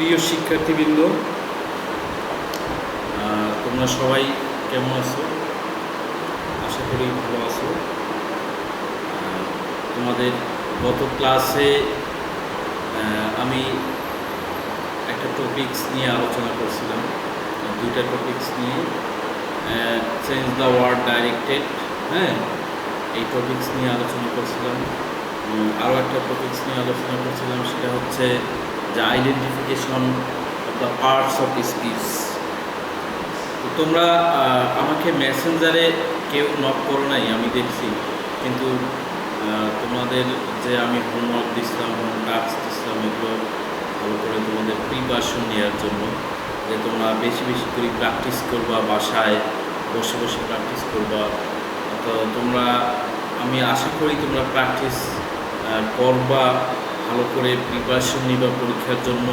প্রিয় শিক্ষার্থীবৃন্দ, তোমরা সবাই কেমন আছো? আশা করি ভালো আছো। তোমাদের গত ক্লাসে আমি একটা টপিকস নিয়ে আলোচনা করছিলাম, দুইটা টপিকস নিয়ে, চেঞ্জ দ্য ওয়ার্ড ডাইরেক্টেড, হ্যাঁ, এই টপিকস নিয়ে আলোচনা করছিলাম। আরও একটা টপিকস নিয়ে আলোচনা করছিলাম, সেটা হচ্ছে যে identification of the parts of speech. তো তোমরা আমাকে মেসেঞ্জারে কেউ নক করো নাই আমি দেখছি, কিন্তু তোমাদের যে আমি হোমওয়ার্ক দিচ্ছিলাম, টাস্ক দিচ্ছিলাম, এগুলো ভালো করে তোমাদের প্রিপারেশন নেওয়ার জন্য, যে তোমরা বেশি বেশি করে প্র্যাকটিস করবা, বাসায় বসে বসে প্র্যাকটিস করবা। তো তোমরা, আমি আশা করি তোমরা প্র্যাকটিস করবা, ভালো করে প্রিপারেশন নিবা পরীক্ষার জন্য।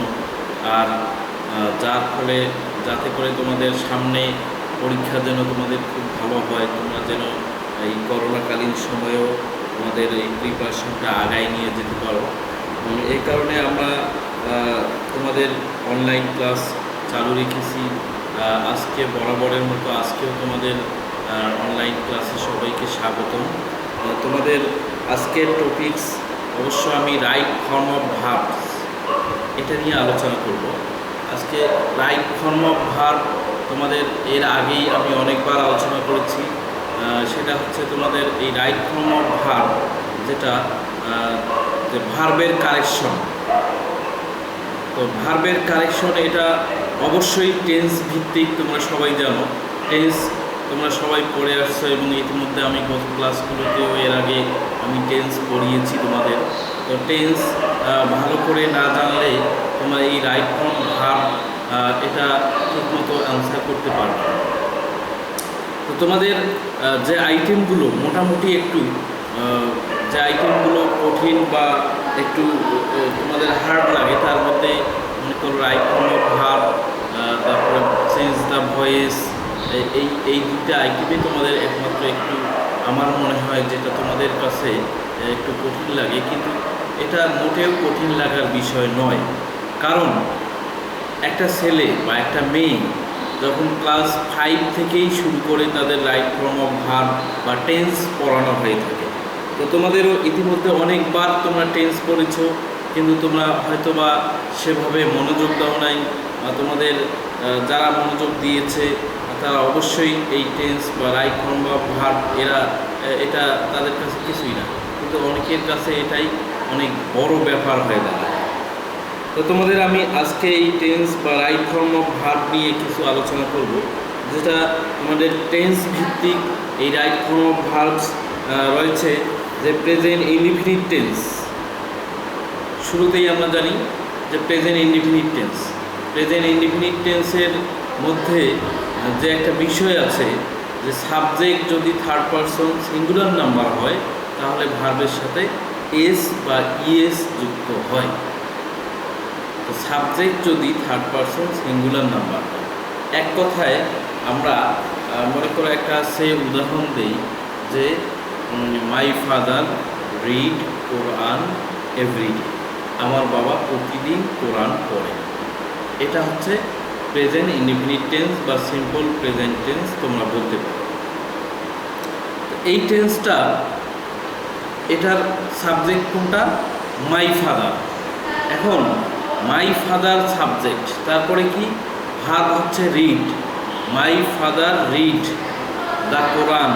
আর যাতে করে তোমাদের সামনে পরীক্ষা যেন তোমাদের খুব ভালো হয়, তোমরা যেন এই করোনাকালীন সময়েও তোমাদের এই প্রিপারেশনটা আগায় নিয়ে যেতে পারো। এই কারণে আমরা তোমাদের অনলাইন ক্লাস চালু রেখেছি। আজকে বরাবরের মতো আজকেও তোমাদের অনলাইন ক্লাসে সবাইকে স্বাগতম। তোমাদের আজকের টপিকস অবশ্য আমি রাইট ফর্ম অফ ভার্বস এটা নিয়ে আলোচনা করব। আজকে রাইট ফর্ম অফ ভার্ব তোমাদের এর আগেই আমি অনেকবার আলোচনা করেছি। সেটা হচ্ছে তোমাদের এই রাইট ফর্ম অফ ভার্ব, যেটা যে ভার্বের কারেকশন। তো ভার্বের কারেকশন এটা অবশ্যই টেন্স ভিত্তিক, তোমরা সবাই জানো। টেন্স তোমরা সবাই পড়ে আসছো, এবং ইতিমধ্যে আমি গত ক্লাসগুলোতেও এর আগে আমি টেন্স পড়িয়েছি তোমাদের। তো টেন্স ভালো করে না জানলে তোমরা এই রাইট ফর্ম ভার্ব এটা ঠিকমতো অ্যান্সার করতে পারবে। তো তোমাদের যে আইটেমগুলো মোটামুটি একটু যে আইটেমগুলো কঠিন বা একটু তোমাদের হার্ড লাগে, তার মধ্যে মনে করো রাইট ফর্ম অফ ভার্ব, তারপরে চেঞ্জ দ্য ভয়েস, এই দুইটা আইটেমে তোমাদের একমাত্র একটু আমার মনে হয় যেটা তোমাদের কাছে একটু কঠিন লাগে, কিন্তু এটা মোটেও কঠিন লাগার বিষয় নয়। কারণ একটা ছেলে বা একটা মেয়ে যখন ক্লাস 5 থেকেই শুরু করে তাদের রাইট ফর্ম অফ ভার্ব বা টেন্স পড়ানো হয়ে থাকে। তো তোমাদেরও ইতিমধ্যে অনেকবার তোমরা টেন্স পড়েছো, কিন্তু তোমরা হয়তো বা সেভাবে মনোযোগ দাও নাই। তোমাদের যারা মনোযোগ দিয়েছে তারা অবশ্যই এই টেন্স বা রাইট ফর্ম অফ ভার্ব এটা তাদের কাছে কিছুই না, কিন্তু অনেকের কাছে এটাই অনেক বড় ব্যাপার হয়ে দাঁড়ায়। তো তোমাদের আমি আজকে এই টেন্স বা রাইট ফর্ম অফ ভার্ব নিয়ে কিছু আলোচনা করব, যেটা আমাদের টেন্স ভিত্তিক এই রাইট ফর্ম অফ ভার্বস রয়েছে। যে প্রেজেন্ট ইনডিফিনিট টেন্স, শুরুতেই আমরা জানি যে present indefinite tense. Present indefinite টেন্সের মধ্যে যে একটা বিষয় আছে, যে সাবজেক্ট যদি থার্ড পারসন সিঙ্গুলার নাম্বার হয়, তাহলে ভার্বের সাথে এস বা ইএস যুক্ত হয়। তো সাবজেক্ট যদি থার্ড পারসন সিঙ্গুলার নাম্বার হয়, এক কথায় আমরা মনে করো একটা উদাহরণ দেই, যে my father read Quran everyday, আমার বাবা প্রতিদিন কোরআন পড়ে। এটা হচ্ছে প্রেজেন্ট ইনডিফিনিট টেন্স বা সিম্পল প্রেজেন্ট টেন্স তোমরা বলতে পারো। এই টেন্সটা, এটার সাবজেক্ট কোনটা? My father. এখন মাই ফাদার সাবজেক্ট, তারপরে কি ভার্ব হচ্ছে read. My father read the Quran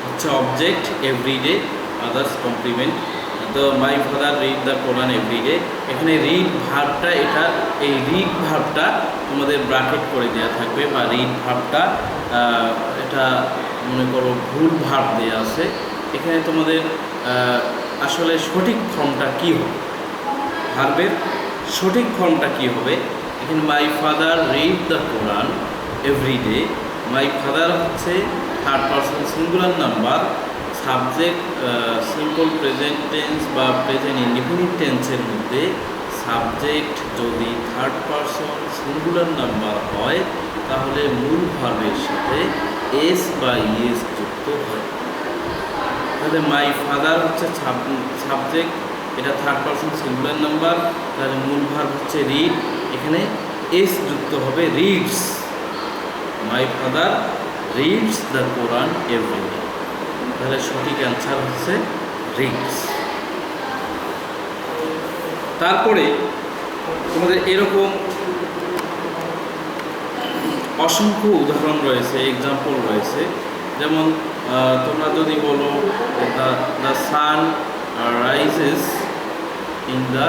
হচ্ছে অবজেক্ট, এভরিডে আদার্স কমপ্লিমেন্ট। তো my father read the Quran everyday, এখানে রিড ভার্বটা, এই রিড ভার্বটা তোমাদের ব্র্যাকেট করে দেওয়া থাকবে, বা রিড ভার্বটা এটা মনে করো ভুল ভার্ব দেওয়া আছে। এখানে তোমাদের আসলে সঠিক ফর্মটা কী হবে, ভার্বের সঠিক ফর্মটা কী হবে? এখানে my father read the Quran everyday, my father হচ্ছে third person singular number, subject simple present tense বা প্রেজেন্ট ইনডিফিনিট টেন্সের মধ্যে সাবজেক্ট যদি থার্ড পারসন সিঙ্গুলার নাম্বার হয়, তাহলে মূল ভার্বের সাথে এস বা ইএস যুক্ত হয়। তাহলে মাই ফাদার হচ্ছে সাবজেক্ট, এটা থার্ড পারসন সিঙ্গুলার নাম্বার, তাহলে মূল ভার্ব হচ্ছে রিড, এখানে এস যুক্ত হবে, reads. My father reads the Quran everyday. তাহলে সঠিক অ্যান্সার হচ্ছে রিডস। তারপরে তোমাদের এরকম অসংখ্য উদাহরণ রয়েছে, এক্সাম্পল রয়েছে। যেমন তোমরা যদি বলো the sun rises in the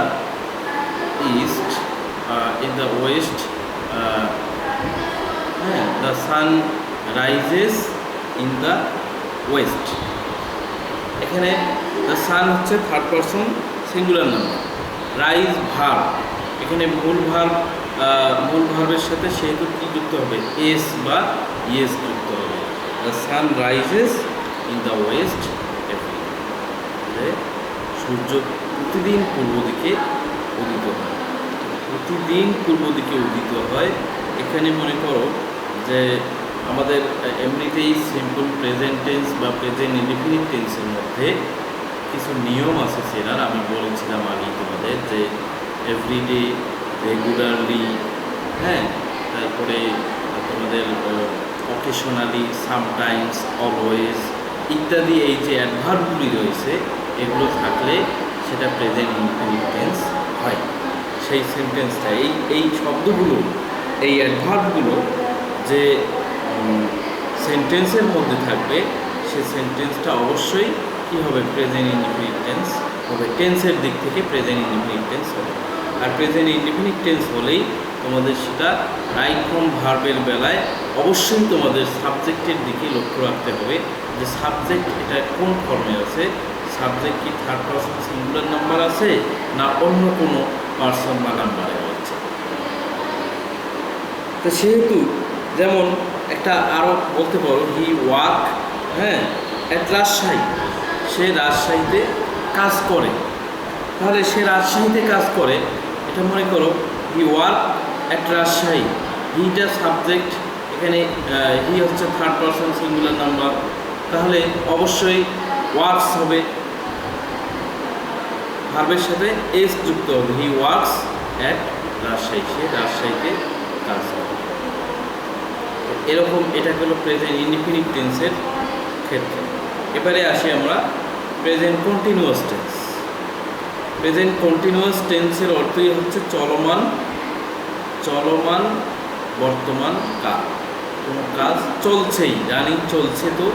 east, in the west, হ্যাঁ, the sun rises in the west. এখানে দ্য সান হচ্ছে third person singular number, rise verb, এখানে মূল ভার্বের সাথে সেহেতু কী যুক্ত হবে, এস বা ইয়েস যুক্ত হবে। The sun rises in the west everyday. সূর্য প্রতিদিন পূর্ব দিকে উদিত হয়, প্রতিদিন পূর্ব দিকে উদিত হয়। এখানে মনে করো যে আমাদের এমনিতেই সিম্পল প্রেজেন্ট টেন্স বা প্রেজেন্ট ইনডিফিনিট টেন্সের মধ্যে কিছু নিয়ম আছে সেটার, আমি বলেছিলাম আগে তোমাদের যে এভরিডে, রেগুলারলি, হ্যাঁ, তারপরে তোমাদের অকেশনালি, সামটাইমস, অলওয়েজ ইত্যাদি এই যে অ্যাডভার্বগুলি রয়েছে এগুলো থাকলে সেটা প্রেজেন্ট ইনডিফিনিট টেন্স হয়। সেই সেন্টেন্সটা এই শব্দগুলো, এই অ্যাডভার্বগুলো যে সেন্টেন্সের মধ্যে থাকবে সে সেন্টেন্সটা অবশ্যই কী হবে, প্রেজেন্ট ইনডিফিনিট টেন্স হবে। টেন্সের দিক থেকে প্রেজেন্ট ইনডিফিনিট টেন্স হবে। আর প্রেজেন্ট ইনডিফিনিট টেন্স হলেই তোমাদের সেটা রাইট ফ্রম ভার্বের বেলায় অবশ্যই তোমাদের সাবজেক্টের দিকে লক্ষ্য রাখতে হবে যে সাবজেক্ট এটা কোন ফর্মে আছে, সাবজেক্ট কি থার্ড পারসন সিঙ্গুলার নাম্বার আছে না অন্য কোনো পারসন বা নাম্বারে রয়েছে। তো সেহেতু যেমন একটা আরও বলতে পারো হি ওয়ার্ক, হ্যাঁ, অ্যাট রাজশাহী, সে রাজশাহীতে কাজ করে। তাহলে সে রাজশাহীতে কাজ করে, এটা মনে করো হি ওয়ার্ক অ্যাট রাজশাহী, হিটা সাবজেক্ট, এখানে হি হচ্ছে থার্ড পারসন সিঙ্গুলার নাম্বার, তাহলে অবশ্যই ওয়ার্কস হবে, ভার্বের সাথে এস যুক্ত হবে, হি ওয়ার্কস অ্যাট রাজশাহী, সে রাজশাহীতে কাজ করে। এরকম এটা হলো প্রেজেন্ট ইনডিফিনিট টেন্সের ক্ষেত্রে। এবারে আসি আমরা present continuous tense. Present continuous টেন্সের অর্থই হচ্ছে চলমান বর্তমান কাজ। কোনো কাজ চলছেই, রানিং চলছে তো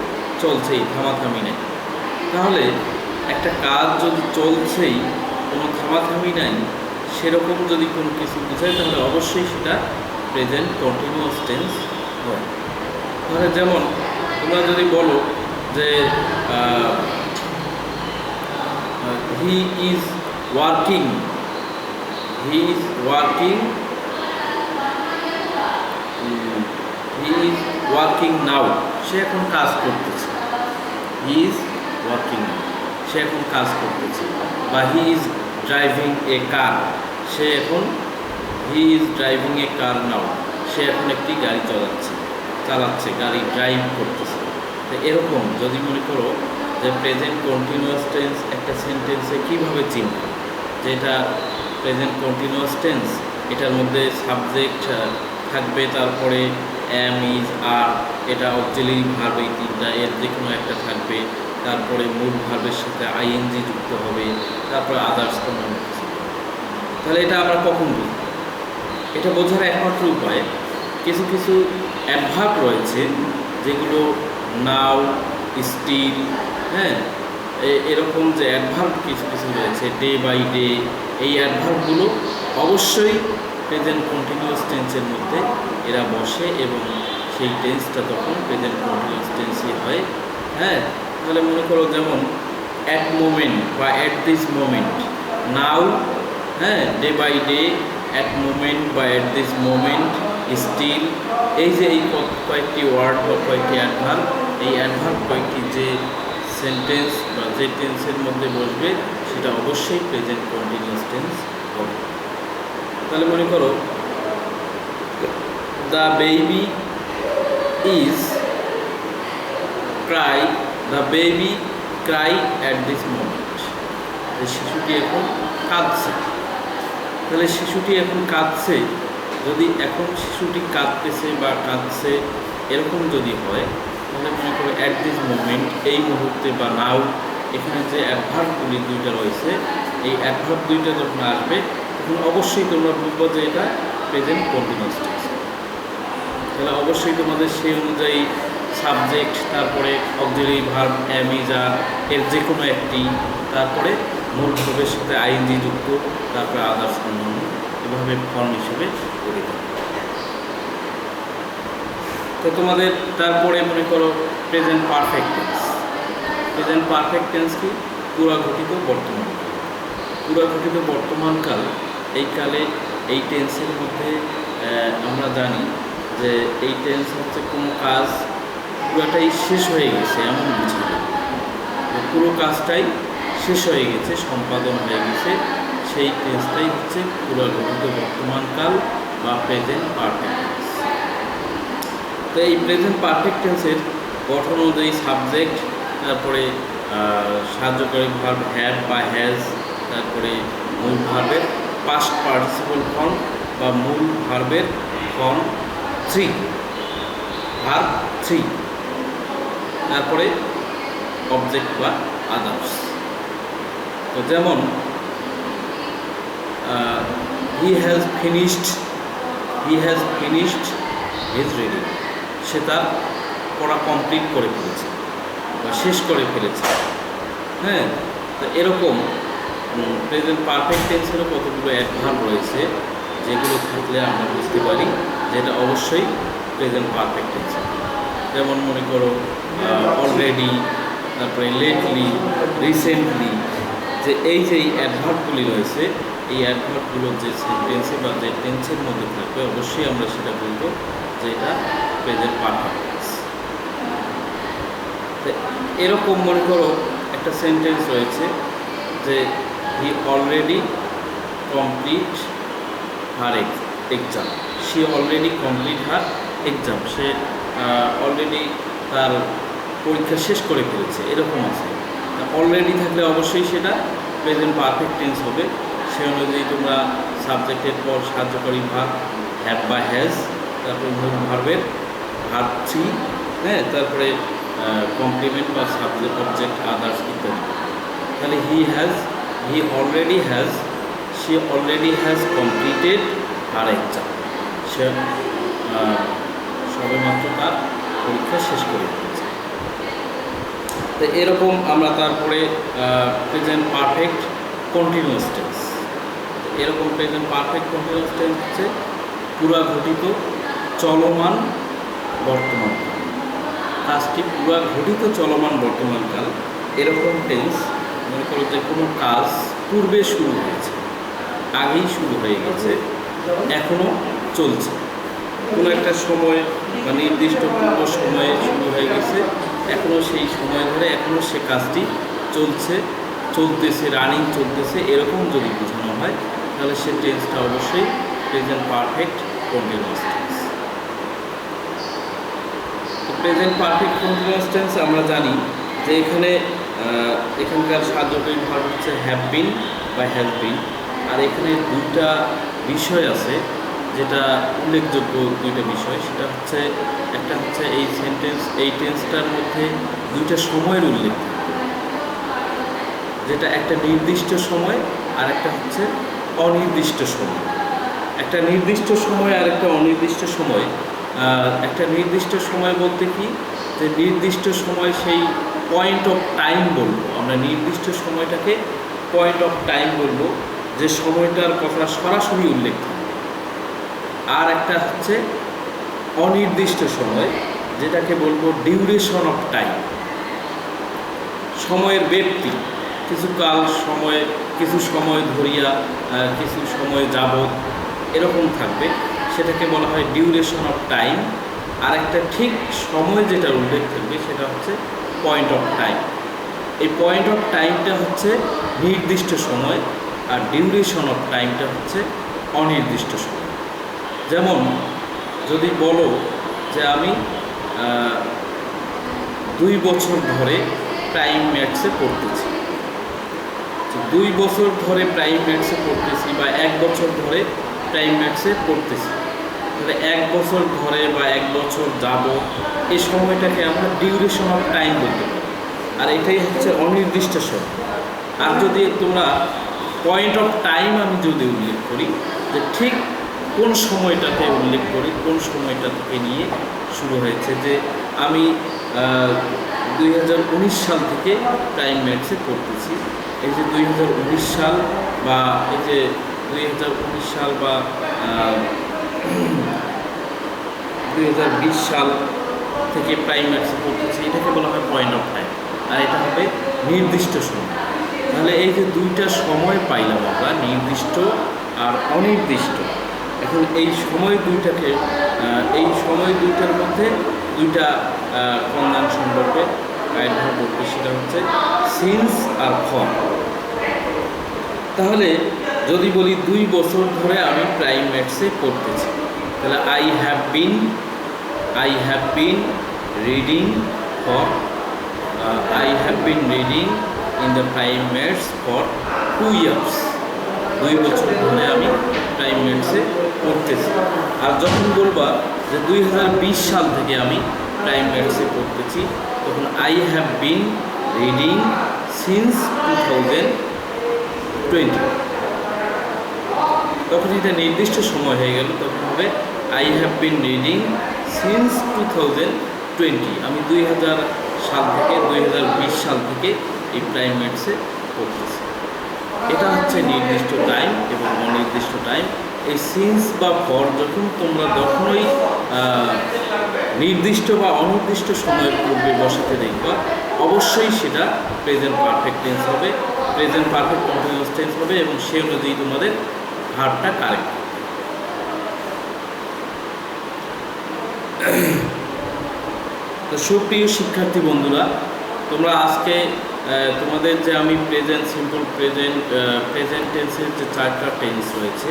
চলছেই, থামাথামি নেই। তাহলে একটা কাজ যদি চলছেই, কোনো থামাথামি নাই, সেরকম যদি কোনো কিছু বোঝায় তাহলে অবশ্যই সেটা প্রেজেন্ট কন্টিনিউয়াস টেন্স হয়। তাহলে যেমন তোমরা যদি বলো যে হি ইজ ওয়ার্কিং নাও, সে এখন কাজ করতেছে, হি ইজ ওয়ার্কিং নাও, সে এখন কাজ করতেছে। বা he is driving a car, he is driving a car now, সে এখন একটি গাড়ি চালাচ্ছে, গাড়ি ড্রাইভ করতেছে। তো এরকম যদি মনে করো যে প্রেজেন্ট কন্টিনিউয়াস টেন্স একটা সেন্টেন্সে কীভাবে চিনবে যে এটা প্রেজেন্ট কন্টিনিউয়াস টেন্স, এটার মধ্যে সাবজেক্ট থাকবে, তারপরে এম, ইজ, আর, এটা অক্সিলারি ভার্ব, এই তিনটা এর যে কোনো একটা থাকবে, তারপরে মূল ভার্বের সাথে আইএনজি যুক্ত হবে, তারপরে আদার্স কোনো কিছু। তাহলে এটা আমরা কখন বুঝব? এটা বোঝার একমাত্র উপায়, কিছু কিছু অ্যাডভার্ব রয়েছে যেগুলো নাও, স্টিল, হ্যাঁ, এরকম যে অ্যাডভার্ব কিছু কিছু রয়েছে, ডে বাই ডে, এই অ্যাডভার্বগুলো অবশ্যই প্রেজেন্ট কন্টিনিউয়াস টেন্সের মধ্যে এরা বসে এবং সেই টেন্সটা তখন প্রেজেন্ট কন্টিনিউয়াস টেন্সই হয়। হ্যাঁ, তাহলে মনে করো যেমন অ্যাট মোমেন্ট বা অ্যাট দিস মোমেন্ট, নাও, হ্যাঁ, day by day, at moment বা অ্যাট দিস মোমেন্ট, স্টিল, এই যে এই কয়েকটি ওয়ার্ড বা কয়েকটি অ্যাডভার্ব, এই অ্যাডভার্ব কয়েকটি যে সেন্টেন্স বা যে টেন্সের মধ্যে বসবে সেটা অবশ্যই প্রেজেন্ট কন্টিনিউয়াস টেন্স হবে। তাহলে মনে করো the baby is Cry, the baby Cry at this moment, শিশুটি এখন কাঁদছে। তাহলে শিশুটি এখন কাঁদছে, যদি এখন শিশুটি কাঁদতেছে বা কাঁদছে এরকম যদি হয়, তাহলে মনে করো অ্যাট দিস মোমেন্ট, এই মুহূর্তে বা নাও, এখানে যে অ্যাডভার্বগুলি দুইটা রয়েছে, এই অ্যাডভার্ব দুইটা যখন আসবে তখন অবশ্যই তোমরা বুঝবো যে এটা প্রেজেন্ট কন্টিনিউয়াস টেন্স। তাহলে অবশ্যই তোমাদের সেই অনুযায়ী সাবজেক্ট, তারপরে অক্সিলারি ভার্ব এম ইজ আর এর যে কোনো একটি, তারপরে মূল ভার্বের সাথে আইএনজি যুক্ত, তারপরে আদার্স অন্যান্য, এভাবে ফর্ম হিসেবে গঠিত। তো তোমাদের তারপরে মনে করো present perfect tense. Present perfect tense কি? পুরাঘটিত বর্তমান। পুরাঘটিত বর্তমানকাল, এই কালে এই টেন্সের মধ্যে আমরা জানি যে এই টেন্স হচ্ছে কোনো কাজ পুরোটাই শেষ হয়ে গেছে এমন বোঝাবে, পুরো কাজটাই শেষ হয়ে গেছে, সম্পাদন হয়ে গেছে, সেই টেন্সটাই হচ্ছে পুরাঘটিত বর্তমানকাল বা প্রেজেন্ট পারফেক্ট টেন্স। তো এই প্রেজেন্ট পারফেক্ট টেন্সের গঠন অনুযায়ী সাবজেক্ট, তারপরে সাহায্যকারী ভার্ব হ্যাভ বা হ্যাজ, তারপরে মূল ভার্বের পাস্ট পার্টিসিপল ফর্ম বা মূল ভার্বের ফর্ম 3, ভার্ব 3, তারপরে অবজেক্ট বা আদার্স। তো যেমন he has finished his reading, সে তার পড়া কমপ্লিট করে ফেলেছে বা শেষ করে ফেলেছে। হ্যাঁ, তো এরকম প্রেজেন্ট পারফেক্ট টেন্সেরও কতগুলো অ্যাডভার্ব রয়েছে, যেগুলো থাকলে আমরা বুঝতে পারি যে এটা অবশ্যই প্রেজেন্ট পারফেক্ট টেন্স। যেমন মনে করো অলরেডি, তারপরে লেটলি, রিসেন্টলি, যে এই যে অ্যাডভার্বগুলি রয়েছে, এই অ্যাডভার্বগুলোর যে সেন্টেন্সে বা যে টেন্সের মধ্যে থাকবে অবশ্যই আমরা সেটা বলবো যে এটা প্রেজেন্ট পারফেক্ট টেন্স। এরকম মনে করো একটা সেন্টেন্স রয়েছে যে হি অলরেডি কমপ্লিট হার এক্সাম, সে অলরেডি কমপ্লিট হার এক্সাম, সে অলরেডি তার পরীক্ষা শেষ করে ফেলেছে, এরকম আছে। অলরেডি থাকলে অবশ্যই সেটা প্রেজেন্ট পারফেক্ট টেন্স হবে। সে অনুযায়ী তোমরা সাবজেক্টের পর সাহায্যকারী ভার্ব হ্যাভ বা হ্যাজ, তারপরে মূল ভার্বের ভার্ব 3, হ্যাঁ, তারপরে কমপ্লিমেন্ট বা সাবজেক্ট অবজেক্ট আদার্স ইত্যাদি। তাহলে হি অলরেডি হ্যাজ, সে already has completed her exam, সে সবেমাত্র তার পরীক্ষা শেষ করে ফেলেছে। তো এরকম আমরা তারপরে প্রেজেন্ট পারফেক্ট কন্টিনিউয়াস টেন্স। এরকম প্রেজেন্ট পারফেক্ট কন্টিনিউয়াস টেন্স হচ্ছে পুরাঘটিত চলমান বর্তমানকাল, কাজটি পুরাঘটিত চলমান বর্তমানকাল। এরকম টেন্স মনে করো যে কোনো কাজ পূর্বে শুরু হয়েছে, আগেই শুরু হয়ে গেছে, এখনও চলছে, কোনো একটা সময় বা নির্দিষ্ট পূর্ব সময়ে শুরু হয়ে গেছে, এখনও সেই সময় ধরে এখনও সে কাজটি চলতেছে, রানিং চলতেছে, এরকম যদি বোঝানো হয় তাহলে সে টেন্সটা অবশ্যই present perfect continuous tense. Present perfect continuous tense আমরা জানি যে এখানকার সাহায্যকারী ভার্ব হচ্ছে হ্যাভ বিন বা হ্যাজ বিন। আর এখানে দুইটা বিষয় আছে যেটা উল্লেখযোগ্য, দুইটা বিষয়, সেটা হচ্ছে একটা হচ্ছে এই টেন্সটার মধ্যে দুইটা সময়ের উল্লেখ, যেটা একটা নির্দিষ্ট সময় আর একটা হচ্ছে অনির্দিষ্ট সময়। একটা নির্দিষ্ট সময় আর একটা অনির্দিষ্ট সময়। একটা নির্দিষ্ট সময় বলতে কি, যে নির্দিষ্ট সময় সেই পয়েন্ট অফ টাইম বলবো আমরা, নির্দিষ্ট সময়টাকে পয়েন্ট অফ টাইম বলবো, যে সময়টার কথা সরাসরি উল্লেখ থাকবে। আর একটা হচ্ছে অনির্দিষ্ট সময়, যেটাকে বলবো ডিউরেশন অফ টাইম, সময়ের ব্যক্তি, কিছু সময় ধরিয়া, কিছু সময় যাবত এরকম থাকবে, সেটাকে বলা হয় ডিউরেশন অফ টাইম। আর একটা ঠিক সময় যেটা উল্লেখ থাকবে সেটা হচ্ছে পয়েন্ট অফ টাইম। এই পয়েন্ট অফ টাইমটা হচ্ছে নির্দিষ্ট সময় আর ডিউরেশন অফ টাইমটা হচ্ছে অনির্দিষ্ট সময়। যেমন যদি বলো যে আমি 2 বছর ধরে টাইম ম্যাথসে পড়তেছি, 2 বছর ধরে প্রাইম ম্যাথসে পড়তেছি বা 1 বছর ধরে প্রাইম ম্যাথসে পড়তেছি, তাহলে 1 বছর ধরে বা 1 বছর যাব এই সময়টাকে আমরা ডিউরেশন অফ টাইম বলতে পারি। আর এটাই হচ্ছে অনির্দিষ্ট সময়। আর যদি তোমরা পয়েন্ট অফ টাইম আমি যদি উল্লেখ করি, যে ঠিক কোন সময়টাতে উল্লেখ করি, কোন সময়টা থেকে নিয়ে শুরু হয়েছে, যে আমি 2019 সাল থেকে প্রাইম ম্যাথসে পড়তেছি। এই যে 2019 সাল বা এই যে 2019 সাল বা 2020 সাল থেকে প্রাইম ম্যাথসে পড়তেছি, এটাকে বলা হয় পয়েন্ট অফ টাইম। আর এটা হবে নির্দিষ্ট সময়। তাহলে এই যে দুইটা সময় পাইলাম আমরা, নির্দিষ্ট আর অনির্দিষ্ট। এখন এই সময় দুইটাকে এই সময় দুইটার মধ্যে দুইটা কন্যান সম্পর্কে গাইডভার বলতে, সেটা হচ্ছে সিন্স আর ফর। তাহলে যদি বলি 2 বছর ধরে আমি প্রাইম ম্যাথসে পড়তেছি, তাহলে I have been reading in the prime maths for 2 years. 2 বছর ধরে আমি প্রাইম ম্যাথসে পড়তেছি। আর যখন বলবা যে 2020 সাল থেকে আমি প্রাইম ম্যাথসে পড়তেছি, তখন I have been reading since 2020। তখন এটা নির্দিষ্ট সময় হয়ে গেল, তখন হবে I have been reading since 2020। আমি 2000 সাল থেকে 2020 সাল থেকে এই প্রাইম ম্যাথসে পড়তেছি। এটা হচ্ছে নির্দিষ্ট টাইম এবং অনির্দিষ্ট টাইম। এই সিন্স বা ফর যখন তোমরা যখনই নির্দিষ্ট বা অনির্দিষ্ট সময়ের পূর্বে বসাতে দেখবা, অবশ্যই সেটা প্রেজেন্ট পারফেক্ট টেন্স হবে, প্রেজেন্ট পারফেক্ট কন্টিনিউয়াস টেন্স হবে, এবং সেই অনুযায়ী তোমাদের ভার্বটা কারেক্ট। তো সুপ্রিয় শিক্ষার্থী বন্ধুরা, তোমরা আজকে তোমাদের যে আমি প্রেজেন্ট সিম্পল, প্রেজেন্ট টেন্সের যে 4টা টেন্স রয়েছে,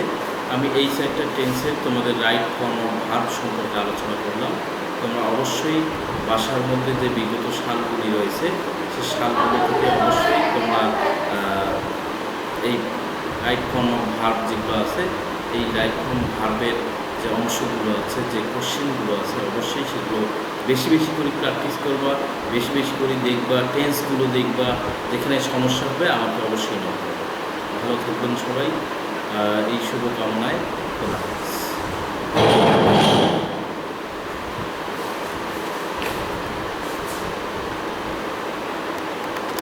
আমি এই 4টা টেন্সের তোমাদের রাইট ফর্ম অফ ভার্ব সম্পর্কে আলোচনা করলাম। তোমরা অবশ্যই বাসার মধ্যে যে বিগত সালগুলি রয়েছে, সেই সালগুলো থেকে অবশ্যই তোমরা এই রাইট ফর্ম অফ ভার্ব যেগুলো আছে, এই রাইট ফর্ম ভার্বের যে অংশগুলো আছে, যে কোশ্চেনগুলো আছে, অবশ্যই সেগুলো বেশি বেশি করে প্র্যাকটিস করবা, বেশি বেশি করে দেখবা, টেন্সগুলো দেখবা। যেখানে সমস্যা হবে আমাকে অবশ্যই নক করবে। ভালো থাকবেন সবাই, এই শুভকামনায়।